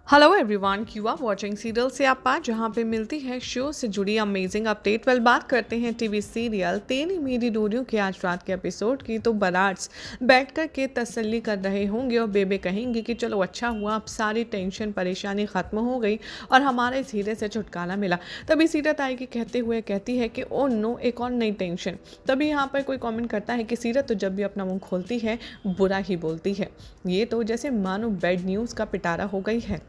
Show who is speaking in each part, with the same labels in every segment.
Speaker 1: Hello everyone, you are watching serial से आपा, जहां पे मिलती है शो से जुड़ी अमेजिंग अपडेट। बात करते हैं टीवी सीरियल तेरी मेरी डोरियों के आज रात के एपिसोड की। तो बराट्स बैठ कर के तसल्ली कर रहे होंगे और बेबे कहेंगे कि चलो अच्छा हुआ, अब सारी टेंशन परेशानी ख़त्म हो गई और हमारे सीरे से छुटकारा मिला। तभी सीरत आएगी कहते हुए कहती है कि ओ नो, एक और नई टेंशन। तभी यहाँ पर कोई कमेंट करता है कि सीरत तो जब भी अपना मुंह खोलती है बुरा ही बोलती है, ये तो जैसे मानो बैड न्यूज़ का पिटारा हो गई है।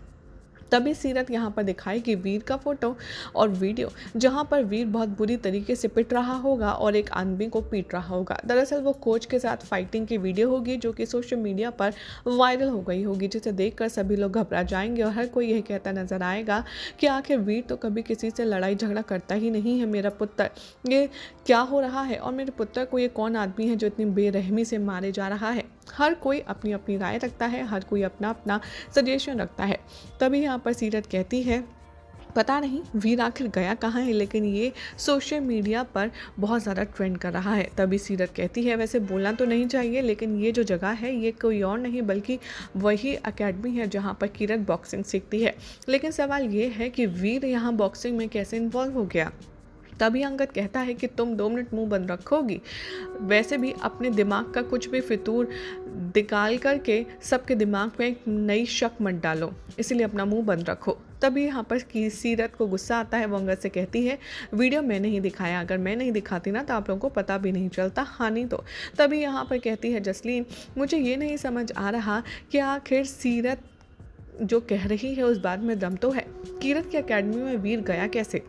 Speaker 1: तभी सीरत यहाँ पर दिखाएगी वीर का फोटो और वीडियो, जहाँ पर वीर बहुत बुरी तरीके से पिट रहा होगा और एक आदमी को पीट रहा होगा। दरअसल वो कोच के साथ फाइटिंग की वीडियो होगी जो कि सोशल मीडिया पर वायरल हो गई होगी, जिसे देखकर सभी लोग घबरा जाएंगे और हर कोई यह कहता नजर आएगा कि आखिर वीर तो कभी किसी से लड़ाई झगड़ा करता ही नहीं है। मेरा पुत्र, ये क्या हो रहा है और मेरे पुत्र को ये कौन आदमी है जो इतनी बेरहमी से मारे जा रहा है। हर कोई अपनी अपनी राय रखता है, हर कोई अपना अपना सजेशन रखता है। तभी यहाँ पर सीरत कहती है पता नहीं वीर आखिर गया कहाँ है, लेकिन ये सोशल मीडिया पर बहुत ज़्यादा ट्रेंड कर रहा है। तभी सीरत कहती है वैसे बोलना तो नहीं चाहिए, लेकिन ये जो जगह है ये कोई और नहीं बल्कि वही एकेडमी है जहाँ पर किरण बॉक्सिंग सीखती है। लेकिन सवाल ये है कि वीर यहाँ बॉक्सिंग में कैसे इन्वॉल्व हो गया। तभी अंगद कहता है कि तुम 2 मिनट मुंह बंद रखोगी, वैसे भी अपने दिमाग का कुछ भी फितूर निकाल करके सबके दिमाग में एक नई शक मत डालो, इसलिए अपना मुंह बंद रखो। तभी यहाँ पर की सीरत को गुस्सा आता है, वो अंगद से कहती है वीडियो मैंने ही दिखाया, अगर मैं नहीं दिखाती ना तो आप लोगों को पता भी नहीं चलता, हानि तो। तभी यहाँ पर कहती है जसलीन, मुझे ये नहीं समझ आ रहा कि आखिर सीरत जो कह रही है उस बात में दम तो है। किरण की अकेडमी में वीर गया कैसे,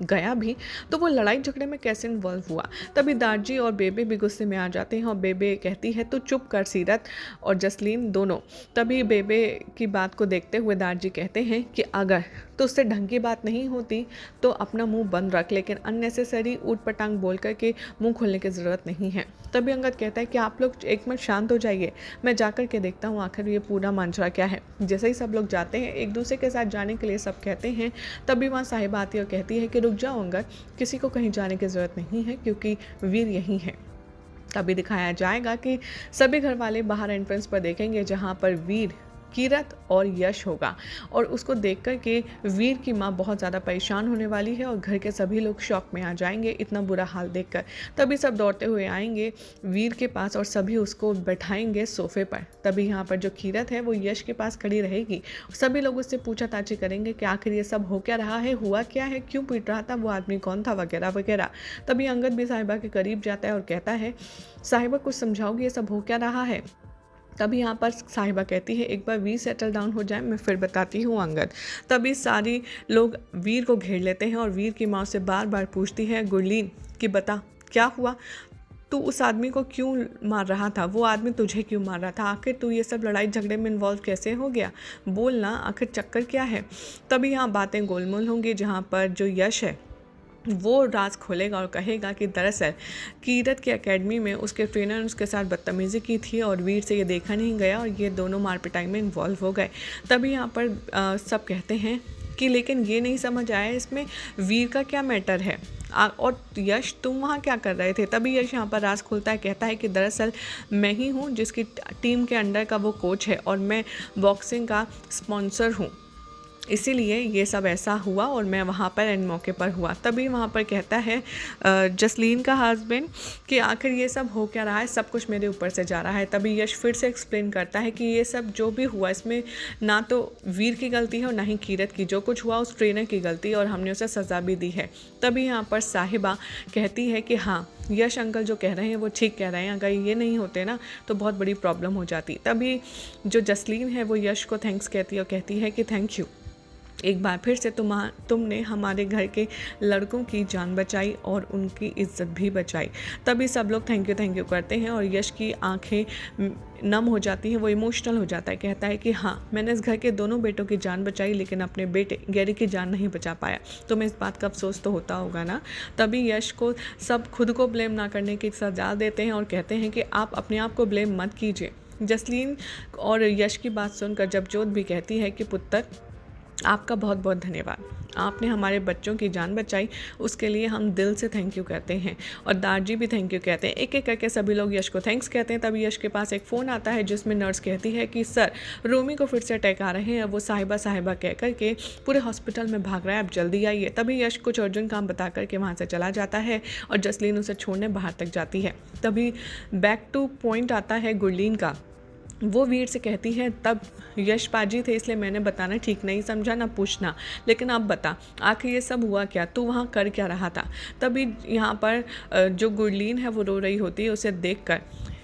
Speaker 1: गया भी तो वो लड़ाई झगड़े में कैसे इन्वॉल्व हुआ। तभी दारजी और बेबे भी गुस्से में आ जाते हैं और बेबे कहती है तो चुप कर सीरत और जसलीन दोनों। तभी बेबे की बात को देखते हुए दारजी कहते हैं कि अगर तो उससे ढंग की बात नहीं होती तो अपना मुंह बंद रख, लेकिन अननेसेसरी ऊट पटांग बोल कर के मुंह खोलने की ज़रूरत नहीं है। तभी अंगद कहता है कि आप लोग एक मिनट शांत हो जाइए, मैं जाकर के देखता हूँ आखिर ये पूरा मांझरा क्या है। जैसे ही सब लोग जाते हैं एक दूसरे के साथ जाने के लिए सब कहते हैं, तभी वहाँ साहिबा आती है और कहती है कि रुक जाओ अंगद, किसी को कहीं जाने की ज़रूरत नहीं है क्योंकि वीर यहीं है। तभी दिखाया जाएगा कि सभी घर वाले बाहर एंट्रेंस पर देखेंगे जहाँ पर वीर, किरत और यश होगा और उसको देख कर के वीर की माँ बहुत ज़्यादा परेशान होने वाली है और घर के सभी लोग शॉक में आ जाएंगे इतना बुरा हाल देखकर। तभी सब दौड़ते हुए आएंगे वीर के पास और सभी उसको बैठाएंगे सोफे पर। तभी यहाँ पर जो किरत है वो यश के पास खड़ी रहेगी, सभी लोग उससे पूछताछ करेंगे कि आखिर ये सब हो क्या रहा है, हुआ क्या है, क्यों पीट रहा था, वो आदमी कौन था, वगैरह वगैरह। तभी अंगद भी साहिबा के करीब जाता है और कहता है साहिबा कुछ समझाओगी ये सब हो क्या रहा है। तभी यहाँ पर साहिबा कहती है एक बार वीर सेटल डाउन हो जाए मैं फिर बताती हूँ अंगद। तभी सारी लोग वीर को घेर लेते हैं और वीर की माँ से बार बार पूछती है गुरलीन कि बता क्या हुआ, तू उस आदमी को क्यों मार रहा था, वो आदमी तुझे क्यों मार रहा था, आखिर तू ये सब लड़ाई झगड़े में इन्वॉल्व कैसे हो गया, बोल ना आखिर चक्कर क्या है। तभी यहाँ बातें गोलमोल होंगी जहाँ पर जो यश है वो राज खोलेगा और कहेगा कि दरअसल किरत की एकेडमी में उसके ट्रेनर ने उसके साथ बदतमीज़ी की थी और वीर से ये देखा नहीं गया और ये दोनों मारपिटाई में इन्वॉल्व हो गए। तभी यहाँ पर सब कहते हैं कि लेकिन ये नहीं समझ आया इसमें वीर का क्या मैटर है और यश तुम वहाँ क्या कर रहे थे। तभी यश यहाँ पर राज खोलता है, कहता है कि दरअसल मैं ही हूँ जिसकी टीम के अंडर का वो कोच है और मैं बॉक्सिंग का स्पॉन्सर हूँ, इसीलिए ये सब ऐसा हुआ और मैं वहाँ पर एंड मौके पर हुआ। तभी वहाँ पर कहता है जसलीन का हस्बैंड कि आखिर ये सब हो क्या रहा है, सब कुछ मेरे ऊपर से जा रहा है। तभी यश फिर से एक्सप्लेन करता है कि ये सब जो भी हुआ इसमें ना तो वीर की गलती है और ना ही किरत की, जो कुछ हुआ उस ट्रेनर की गलती और हमने उसे सज़ा भी दी है। तभी यहाँ पर साहिबा कहती है कि हाँ यश अंकल जो कह रहे हैं वो ठीक कह रहे हैं, अगर ये नहीं होते ना तो बहुत बड़ी प्रॉब्लम हो जाती। तभी जो जसलीन है वो यश को थैंक्स कहती है और कहती है कि थैंक यू, एक बार फिर से तुमने हमारे घर के लड़कों की जान बचाई और उनकी इज्जत भी बचाई। तभी सब लोग थैंक यू करते हैं और यश की आंखें नम हो जाती हैं, वो इमोशनल हो जाता है, कहता है कि हाँ मैंने इस घर के दोनों बेटों की जान बचाई लेकिन अपने बेटे गैरी की जान नहीं बचा पाया, तो मैं इस बात का अफसोस तो होता होगा ना। तभी यश को सब खुद को ब्लेम ना करने की सजा देते हैं और कहते हैं कि आप अपने आप को ब्लेम मत कीजिए। जसलीन और यश की बात सुनकर जबजोत भी कहती है कि पुत्र आपका बहुत बहुत धन्यवाद। आपने हमारे बच्चों की जान बचाई, उसके लिए हम दिल से थैंक यू कहते हैं। और दादाजी भी थैंक यू कहते हैं। एक एक करके सभी लोग यश को थैंक्स कहते हैं। तभी यश के पास एक फ़ोन आता है जिसमें नर्स कहती है कि सर, रोमी को फिर से अटैक आ रहे हैं। वो साहिबा साहिबा कह करके पूरे हॉस्पिटल में भाग रहा है, आप जल्दी आइए। तभी यश कुछ अर्जेंट काम बता करके वहाँ से चला जाता है और जसलीन उसे छोड़ने बाहर तक जाती है। तभी बैक टू पॉइंट आता है गुरलीन का। वो वीर से कहती है, तब यश पाजी थे इसलिए मैंने बताना ठीक नहीं समझा, ना पूछना, लेकिन अब बता आखिर ये सब हुआ क्या, तू वहाँ कर क्या रहा था। तभी यहाँ पर जो गुरलीन है वो रो रही होती है। उसे देखकर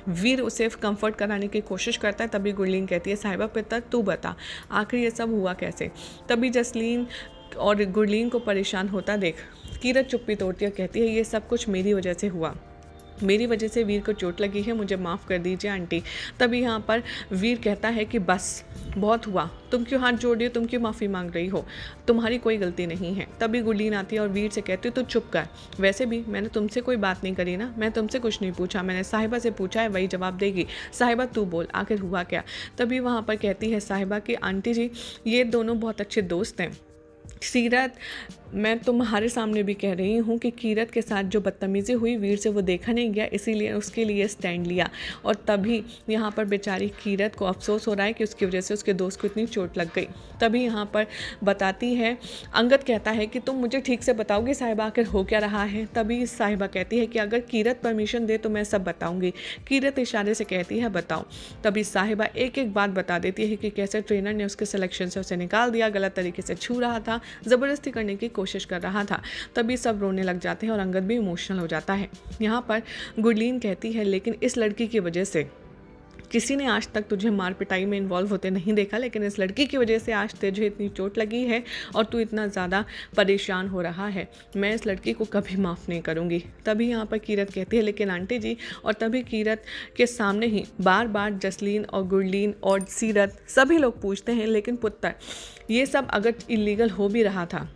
Speaker 1: वीर उसे कंफर्ट कराने की कोशिश करता है। तभी गुरलीन कहती है, साहिबा पिता तू बता आखिर ये सब हुआ कैसे। तभी जसलीन और गुरलीन को परेशान होता देख कीरत चुप्पी तोड़ती है, कहती है ये सब कुछ मेरी वजह से हुआ, मेरी वजह से वीर को चोट लगी है, मुझे माफ़ कर दीजिए आंटी। तभी यहाँ पर वीर कहता है कि बस बहुत हुआ, तुम क्यों हाथ जोड़ रही हो, तुम क्यों माफ़ी मांग रही हो, तुम्हारी कोई गलती नहीं है। तभी गुरलीन आती है और वीर से कहती है, तू चुप कर, वैसे भी मैंने तुमसे कोई बात नहीं करी ना, मैं तुमसे कुछ नहीं पूछा, मैंने साहिबा से पूछा है, वही जवाब देगी। साहिबा तू बोल आखिर हुआ क्या। तभी वहाँ पर कहती है साहिबा कि आंटी जी ये दोनों बहुत अच्छे दोस्त हैं। सीरत, मैं तुम्हारे सामने भी कह रही हूँ कि कीरत के साथ जो बदतमीज़ी हुई वीर से वो देखा नहीं गया, इसीलिए उसके लिए स्टैंड लिया। और तभी यहाँ पर बेचारी कीरत को अफसोस हो रहा है कि उसकी वजह से उसके दोस्त को इतनी चोट लग गई। तभी यहाँ पर बताती है, अंगद कहता है कि तुम मुझे ठीक से बताओगी साहिबा आखिर हो क्या रहा है। तभी साहिबा कहती है कि अगर कीरत परमिशन दे तो मैं सब बताऊँगी। कीरत इशारे से कहती है बताओ। तभी साहिबा एक एक बात बता देती है कि कैसे ट्रेनर ने उसके सिलेक्शन से उसे निकाल दिया, गलत तरीके से छू रहा था, ज़बरदस्ती करने की कोशिश कर रहा था। तभी सब रोने लग जाते हैं और अंगद भी इमोशनल हो जाता है। यहाँ पर गुरलीन कहती है, लेकिन इस लड़की की वजह से किसी ने आज तक तुझे मार पिटाई में इन्वॉल्व होते नहीं देखा, लेकिन इस लड़की की वजह से आज तुझे इतनी चोट लगी है और तू इतना ज़्यादा परेशान हो रहा है। मैं इस लड़की को कभी माफ़ नहीं करूँगी। तभी यहाँ पर कीरत कहती है, लेकिन आंटी जी, और तभी कीरत के सामने ही बार बार जसलीन और गुरलीन और सीरत सभी लोग पूछते हैं, लेकिन पुत्र ये सब अगर इलीगल हो भी रहा था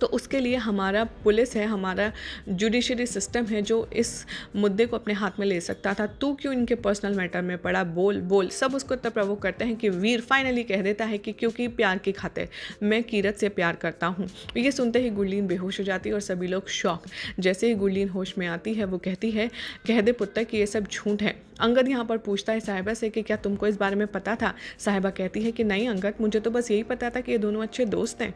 Speaker 1: तो उसके लिए हमारा पुलिस है, हमारा जुडिशरी सिस्टम है जो इस मुद्दे को अपने हाथ में ले सकता था। तू क्यों इनके पर्सनल मैटर में पड़ा, बोल बोल। सब उसको इतना प्रवोक करते हैं कि वीर फाइनली कह देता है कि क्योंकि प्यार की खातिर मैं कीरत से प्यार करता हूँ। ये सुनते ही गुरलीन बेहोश हो जाती है और सभी लोग शॉक। जैसे ही गुरलीन होश में आती है वो कहती है, कह दे पुत्र कि ये सब झूठ है। अंगद यहाँ पर पूछता है साहिबा से कि क्या तुमको इस बारे में पता था। साहिबा कहती है कि नहीं अंगद, मुझे तो बस यही पता था कि ये दोनों अच्छे दोस्त हैं,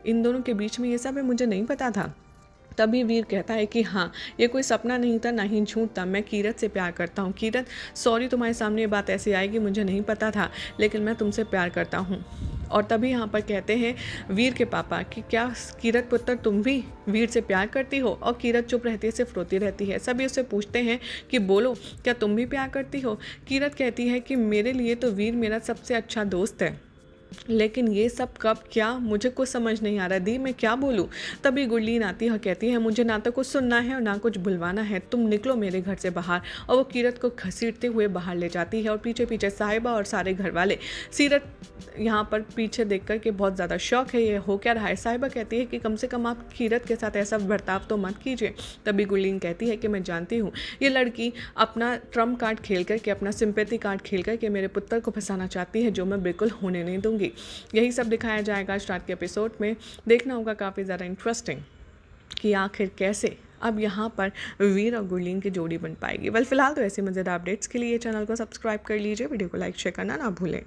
Speaker 1: इन दोनों के बीच में ये सब है, मुझे नहीं पता था। तभी वीर कहता है कि हाँ, ये कोई सपना नहीं था, ना ही झूठ था, मैं कीरत से प्यार करता हूँ। कीरत सॉरी, तुम्हारे सामने ये बात ऐसी आएगी, मुझे नहीं पता था, लेकिन मैं तुमसे प्यार करता हूँ। और तभी यहाँ पर कहते हैं वीर के पापा कि क्या कीरत पुत्र तुम भी वीर से प्यार करती हो। और कीरत चुप रहती है, सिर्फ रोती रहती है। सभी उससे पूछते हैं कि बोलो क्या तुम भी प्यार करती हो। कीरत कहती है कि मेरे लिए तो वीर मेरा सबसे अच्छा दोस्त है, लेकिन ये सब कब क्या, मुझे कुछ समझ नहीं आ रहा, दी मैं क्या बोलूँ। तभी गुरलीन आती है और कहती है, मुझे ना तो कुछ सुनना है और ना कुछ बुलवाना है, तुम निकलो मेरे घर से बाहर। और वो कीरत को घसीटते हुए बाहर ले जाती है और पीछे पीछे साहिबा और सारे घर वाले। सीरत यहाँ पर पीछे देख कर के बहुत ज़्यादा शौक है, ये हो क्या रहा है। साहिबा कहती है कि कम से कम आप कीरत के साथ ऐसा बर्ताव तो मत कीजिए। तभी गुरलीन कहती है कि मैं जानती हूँ ये लड़की अपना ट्रम्प कार्ड खेल करके, अपना सिंपैथी कार्ड खेल करके मेरे पुत्र को फंसाना चाहती है, जो मैं बिल्कुल होने नहीं दूँगी। यही सब दिखाया जाएगा स्टार्ट के एपिसोड में। देखना होगा काफ़ी ज़्यादा इंटरेस्टिंग कि आखिर कैसे अब यहाँ पर वीर और गुरलीन की जोड़ी बन पाएगी। फिलहाल तो ऐसी मज़ेदार अपडेट्स के लिए चैनल को सब्सक्राइब कर लीजिए, वीडियो को लाइक शेयर करना ना भूलें।